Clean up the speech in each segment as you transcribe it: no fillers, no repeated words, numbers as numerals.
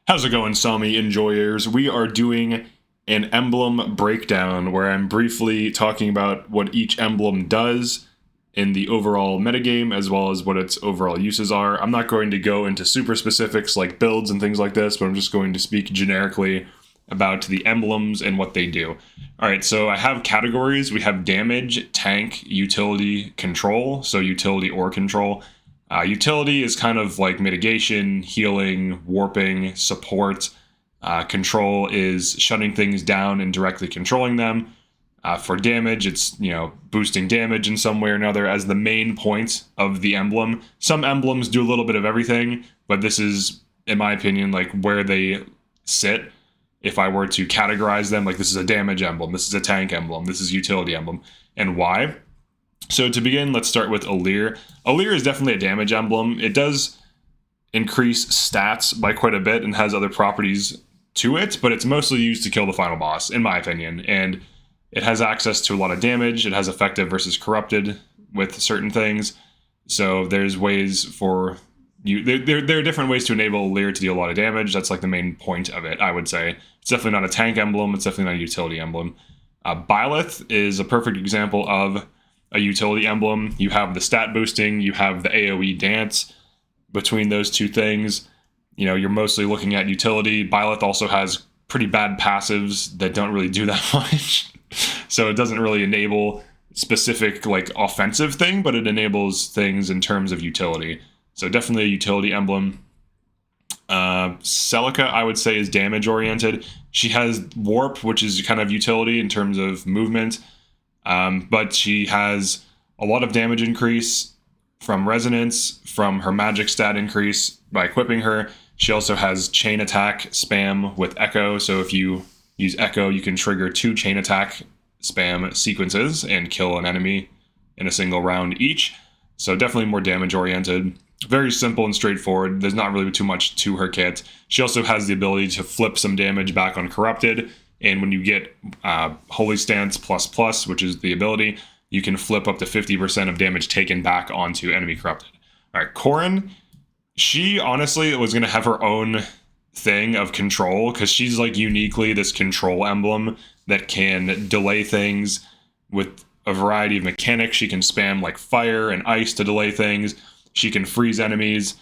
How's it going, Sami enjoyers? We are doing an emblem breakdown where I'm briefly talking about what each emblem does in the overall metagame as well as what its overall uses are. I'm not going to go into super specifics like builds and things like this, but I'm just going to speak generically about the emblems and what they do. All right, so I have categories. We have damage, tank, utility, control. So utility or control. Utility is kind of like mitigation, healing, warping, support. Control is shutting things down and directly controlling them. For damage, it's boosting damage in some way or another as the main point of the emblem. Some emblems do a little bit of everything, but this is, in my opinion, like where they sit. If I were to categorize them, like this is a damage emblem, this is a tank emblem, this is utility emblem, and why. So to begin, let's start with Alir. Alir is definitely a damage emblem. It does increase stats by quite a bit and has other properties to it, but it's mostly used to kill the final boss, in my opinion. And it has access to a lot of damage. It has effective versus corrupted with certain things. So there's ways for you. There are different ways to enable Alir to deal a lot of damage. That's like the main point of it, I would say. It's definitely not a tank emblem. It's definitely not a utility emblem. Byleth is a perfect example of a utility emblem. You have the stat boosting, you have the AoE dance. Between those two things, you're mostly looking at utility. Byleth also has pretty bad passives that don't really do that much. So it doesn't really enable specific like offensive thing, but it enables things in terms of utility. So definitely a utility emblem. Celica, I would say, is damage oriented. She has warp, which is kind of utility in terms of movement. But she has a lot of damage increase from resonance, from her magic stat increase by equipping her. She also has chain attack spam with echo. So if you use echo, you can trigger 2 chain attack spam sequences and kill an enemy in a single round each. So definitely more damage oriented. Very simple and straightforward. There's not really too much to her kit. She also has the ability to flip some damage back on corrupted. And when you get Holy Stance ++, which is the ability, you can flip up to 50% of damage taken back onto enemy corrupted. All right, Chrom, she honestly was going to have her own thing of control because she's like uniquely this control emblem that can delay things with a variety of mechanics. She can spam like fire and ice to delay things. She can freeze enemies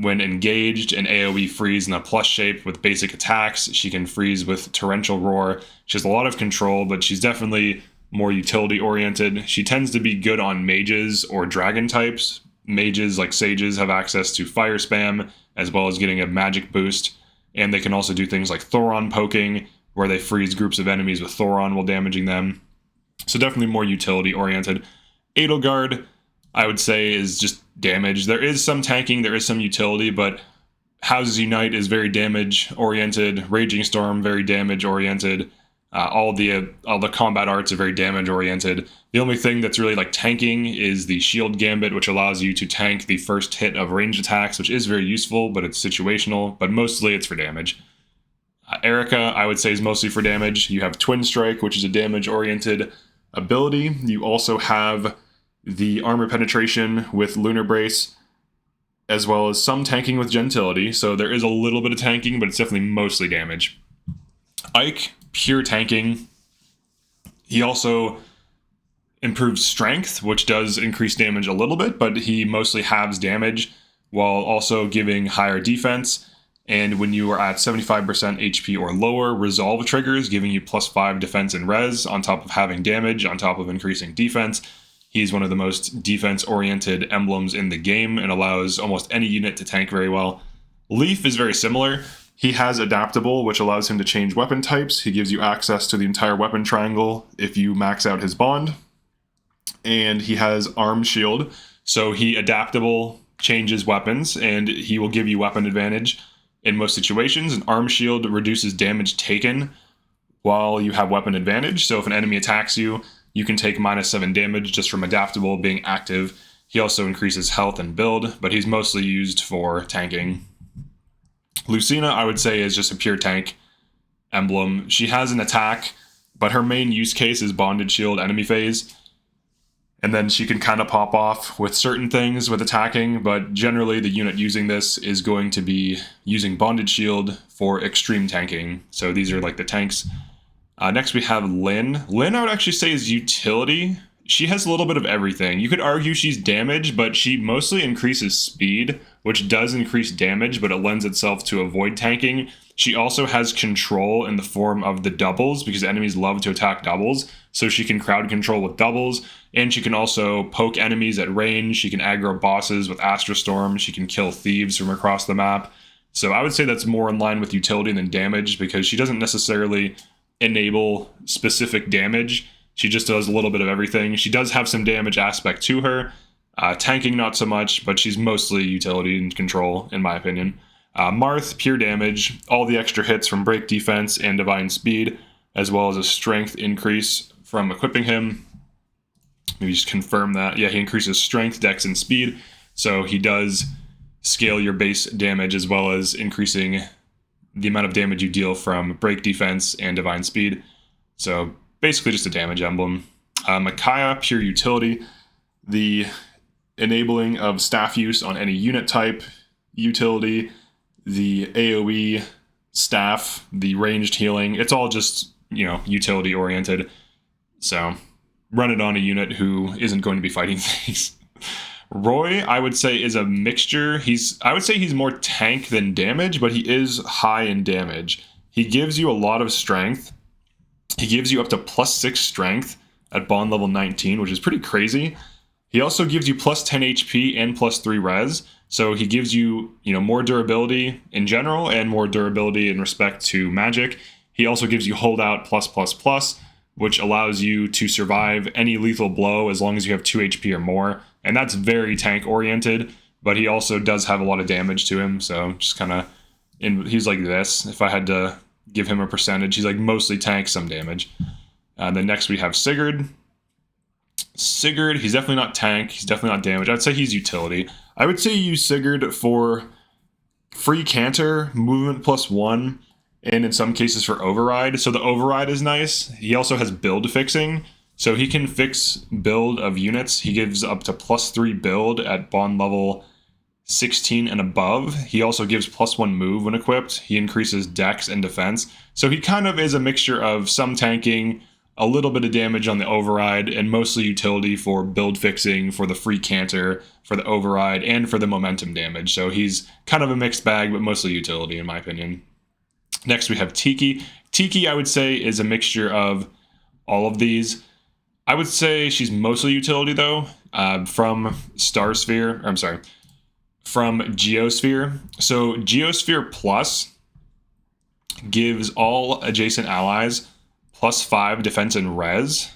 when engaged, and AoE freeze in a plus shape with basic attacks. She can freeze with torrential roar. She has a lot of control, but she's definitely more utility oriented. She tends to be good on mages or dragon types. Mages like sages have access to fire spam as well as getting a magic boost, and they can also do things like Thoron poking where they freeze groups of enemies with Thoron while damaging them. So definitely more utility oriented. Edelgard, I would say, is just damage. There is some tanking, there is some utility, but Houses Unite is very damage oriented. Raging Storm, very damage oriented. All the combat arts are very damage oriented. The only thing that's really like tanking is the Shield Gambit, which allows you to tank the first hit of ranged attacks, which is very useful, but it's situational. But mostly it's for damage. Erica, I would say, is mostly for damage. You have Twin Strike, which is a damage oriented ability. You also have the armor penetration with Lunar Brace, as well as some tanking with Gentility. So there is a little bit of tanking, but it's definitely mostly damage. Ike, pure tanking. He also improves strength, which does increase damage a little bit, but he mostly halves damage while also giving higher defense. And when you are at 75% HP or lower, Resolve triggers, giving you +5 defense and res, on top of having damage, on top of increasing defense. He's one of the most defense-oriented emblems in the game and allows almost any unit to tank very well. Leaf is very similar. He has Adaptable, which allows him to change weapon types. He gives you access to the entire weapon triangle if you max out his bond. And he has Arm Shield, so he Adaptable changes weapons, and he will give you weapon advantage in most situations. And Arm Shield reduces damage taken while you have weapon advantage. So if an enemy attacks you, you can take -7 damage just from Adaptable being active. He also increases health and build, but he's mostly used for tanking. Lucina, I would say, is just a pure tank emblem. She has an attack, but her main use case is Bonded Shield enemy phase. And then she can kind of pop off with certain things with attacking, but generally the unit using this is going to be using Bonded Shield for extreme tanking. So these are like the tanks. Next we have Lyn. Lyn I would actually say is utility. She has a little bit of everything. You could argue she's damage, but she mostly increases speed, which does increase damage, but it lends itself to avoid tanking. She also has control in the form of the doubles, because enemies love to attack doubles, so she can crowd control with doubles, and she can also poke enemies at range. She can aggro bosses with Astra Storm. She can kill thieves from across the map. So I would say that's more in line with utility than damage, because she doesn't necessarily enable specific damage. She just does a little bit of everything. She does have some damage aspect to her. Tanking, not so much, but she's mostly utility and control, in my opinion. Marth, pure damage, all the extra hits from break defense and divine speed, as well as a strength increase from equipping him. Maybe just confirm that. Yeah, he increases strength, dex, and speed. So he does scale your base damage as well as increasing the amount of damage you deal from break defense and divine speed. So basically just a damage emblem. Micaiah, pure utility. The enabling of staff use on any unit type, utility. The AoE staff, the ranged healing. It's all just, utility oriented. So run it on a unit who isn't going to be fighting things. Roy, I would say, is a mixture. I would say he's more tank than damage, but he is high in damage. He gives you a lot of strength. He gives you up to +6 strength at bond level 19, which is pretty crazy. He also gives you +10 HP and +3 res. So he gives you, more durability in general and more durability in respect to magic. He also gives you holdout +++, which allows you to survive any lethal blow as long as you have 2 HP or more. And that's very tank oriented, but he also does have a lot of damage to him. So just kind of, he's like this. If I had to give him a percentage, he's like mostly tank, some damage. Then next we have Sigurd. Sigurd, he's definitely not tank. He's definitely not damage. I'd say he's utility. I would say use Sigurd for free canter, movement +1, and in some cases for override. So the override is nice. He also has build fixing. So he can fix build of units. He gives up to +3 build at bond level 16 and above. He also gives +1 move when equipped. He increases dex and defense. So he kind of is a mixture of some tanking, a little bit of damage on the override, and mostly utility for build fixing, for the free canter, for the override, and for the momentum damage. So he's kind of a mixed bag, but mostly utility in my opinion. Next we have Tiki. Tiki, I would say, is a mixture of all of these. I would say she's mostly utility though, from Geosphere. So Geosphere Plus gives all adjacent allies +5 defense and res.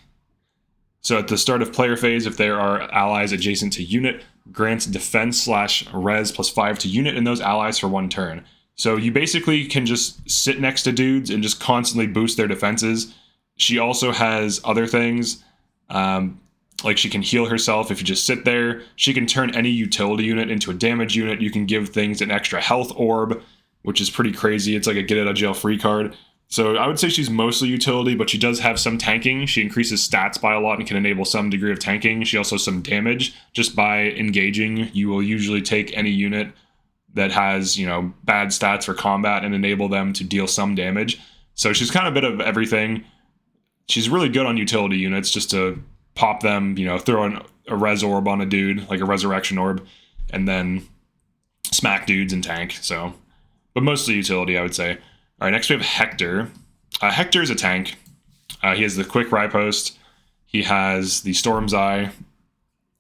So at the start of player phase, if there are allies adjacent to unit, grants defense/res +5 to unit and those allies for 1 turn. So you basically can just sit next to dudes and just constantly boost their defenses. She also has other things, like she can heal herself if you just sit there. She can turn any utility unit into a damage unit. You can give things an extra health orb, which is pretty crazy. It's like a get out of jail free card. So I would say she's mostly utility, but she does have some tanking. She increases stats by a lot and can enable some degree of tanking. She also has some damage. Just by engaging, you will usually take any unit that has, bad stats for combat and enable them to deal some damage. So she's kind of a bit of everything. She's really good on utility units just to pop them, throw a res orb on a dude, like a resurrection orb, and then smack dudes and tank. So, but mostly utility, I would say. All right, next we have Hector. Hector is a tank. He has the quick riposte. He has the Storm's Eye.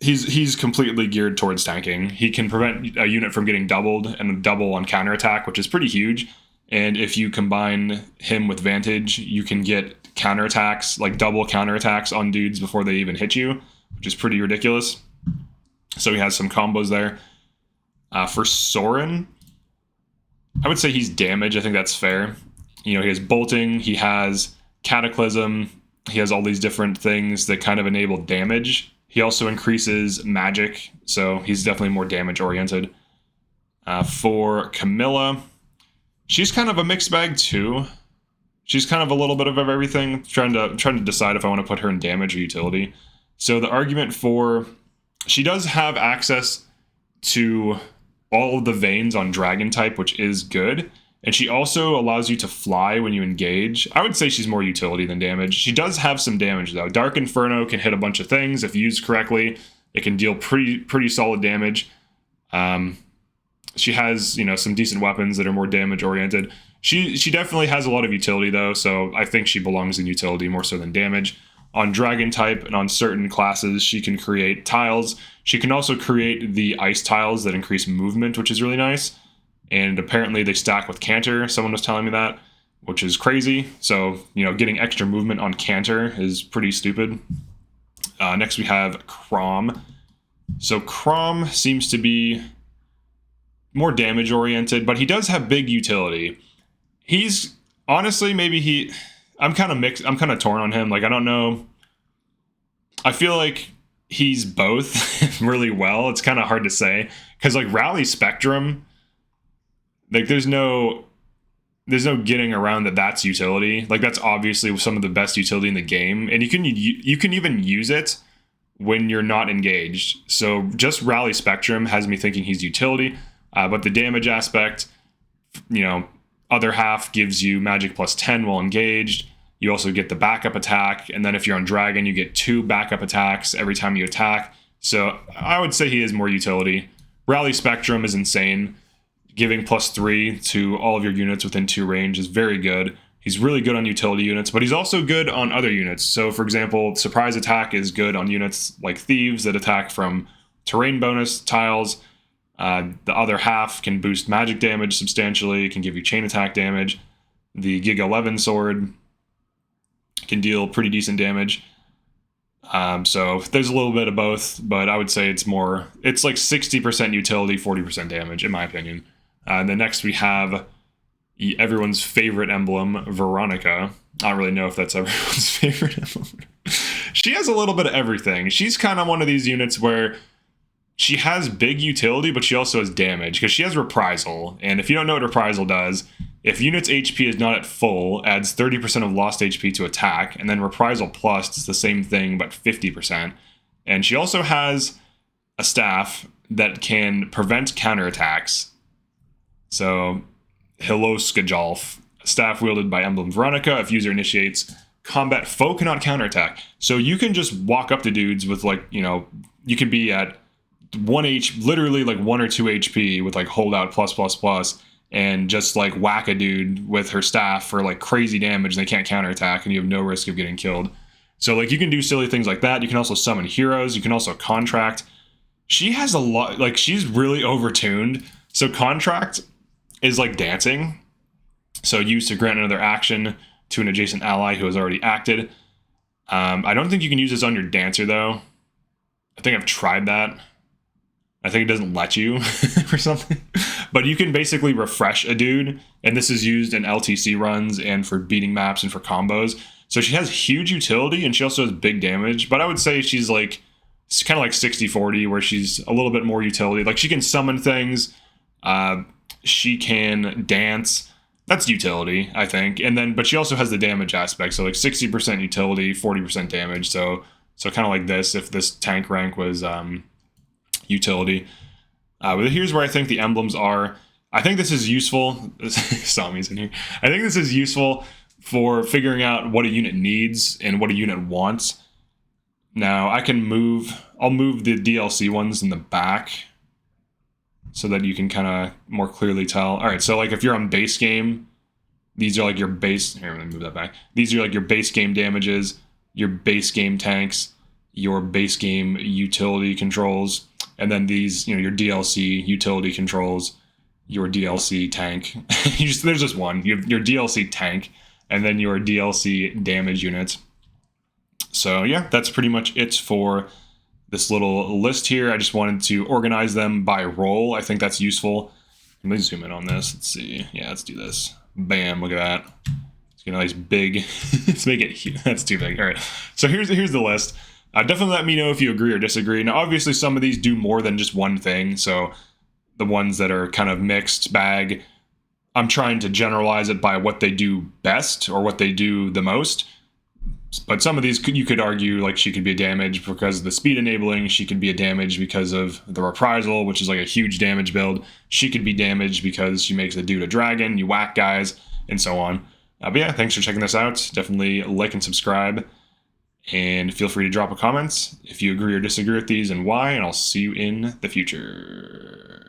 He's completely geared towards tanking. He can prevent a unit from getting doubled and double on counterattack, which is pretty huge. And if you combine him with Vantage, you can get counterattacks, like double counterattacks on dudes before they even hit you, which is pretty ridiculous. So he has some combos there. For Soren, I would say he's damage. I think that's fair. He has bolting, he has cataclysm, he has all these different things that kind of enable damage. He also increases magic, so he's definitely more damage oriented. For Camilla, she's kind of a mixed bag too. She's kind of a little bit of everything. Trying to decide if I want to put her in damage or utility. So the argument for, she does have access to all of the veins on dragon type, which is good. And she also allows you to fly when you engage. I would say she's more utility than damage. She does have some damage though. Dark Inferno can hit a bunch of things. If used correctly, it can deal pretty solid damage. She has, some decent weapons that are more damage oriented. She definitely has a lot of utility though, so I think she belongs in utility more so than damage. On dragon type and on certain classes, she can create tiles. She can also create the ice tiles that increase movement, which is really nice. And apparently they stack with Canter. Someone was telling me that, which is crazy. So, getting extra movement on Canter is pretty stupid. Next we have Chrom. So Chrom seems to be more damage oriented, but he does have big utility. He's honestly, I'm kind of mixed. I'm kind of torn on him. Like, I don't know. I feel like he's both really well. It's kind of hard to say because like Rally Spectrum, like there's no getting around that's utility. Like that's obviously some of the best utility in the game, and you can even use it when you're not engaged. So just Rally Spectrum has me thinking he's utility, but the damage aspect, other half gives you magic plus 10 while engaged. You also get the backup attack, and then if you're on dragon, you get 2 backup attacks every time you attack. So I would say he is more utility. Rally Spectrum is insane. Giving plus 3 to all of your units within 2 range is very good. He's really good on utility units, but he's also good on other units. So for example, surprise attack is good on units like thieves that attack from terrain bonus tiles. The other half can boost magic damage substantially, can give you chain attack damage. The Gig 11 sword can deal pretty decent damage. So there's a little bit of both, but I would say it's like 60% utility, 40% damage, in my opinion. And then next we have everyone's favorite emblem, Veronica. I don't really know if that's everyone's favorite emblem. She has a little bit of everything. She's kind of one of these units where she has big utility, but she also has damage because she has Reprisal. And if you don't know what Reprisal does, if unit's HP is not at full, adds 30% of lost HP to attack, and then Reprisal Plus is the same thing, but 50%. And she also has a staff that can prevent counterattacks. So, Hiloskajalf, staff wielded by Emblem Veronica. If user initiates combat, foe cannot counterattack. So you can just walk up to dudes with you can be at literally like 1 or 2 HP with like holdout plus, and just like whack a dude with her staff for like crazy damage and they can't counterattack and you have no risk of getting killed. So like you can do silly things like that. You can also summon heroes. You can also contract. She has a lot, like she's really overtuned. So contract is like dancing. So used to grant another action to an adjacent ally who has already acted. I don't think you can use this on your dancer though. I think I've tried that. I think it doesn't let you or something. But you can basically refresh a dude, and this is used in LTC runs and for beating maps and for combos. So she has huge utility, and she also has big damage. But I would say she's like, it's kind of like 60-40, where she's a little bit more utility. Like she can summon things, she can dance. That's utility, I think. And then, but she also has the damage aspect. So like 60% utility, 40% damage. So kind of like this, if this tank rank was utility. But here's where I think the emblems are. I think this is useful. Sami's in here. I think this is useful for figuring out what a unit needs and what a unit wants. Now I'll move the DLC ones in the back so that you can kind of more clearly tell. All right, so like if you're on base game, these are like your base. Here, let me move that back. These are like your base game damages, your base game tanks, your base game utility controls. And then these, your DLC utility controls, your DLC tank. There's just one. You have your DLC tank, and then your DLC damage units. So yeah, that's pretty much it for this little list here. I just wanted to organize them by role. I think that's useful. Let me zoom in on this. Let's see. Yeah, let's do this. Bam! Look at that. It's got a nice big. Let's make it huge. That's too big. All right. So here's the list. Definitely let me know if you agree or disagree. Now, obviously, some of these do more than just one thing. So the ones that are kind of mixed bag, I'm trying to generalize it by what they do best or what they do the most. But some of these you could argue like she could be a damage because of the speed enabling. She could be a damage because of the reprisal, which is like a huge damage build. She could be damaged because she makes the dude a dragon. You whack guys and so on. But yeah, thanks for checking this out. Definitely like and subscribe. And feel free to drop a comment if you agree or disagree with these and why. And I'll see you in the future.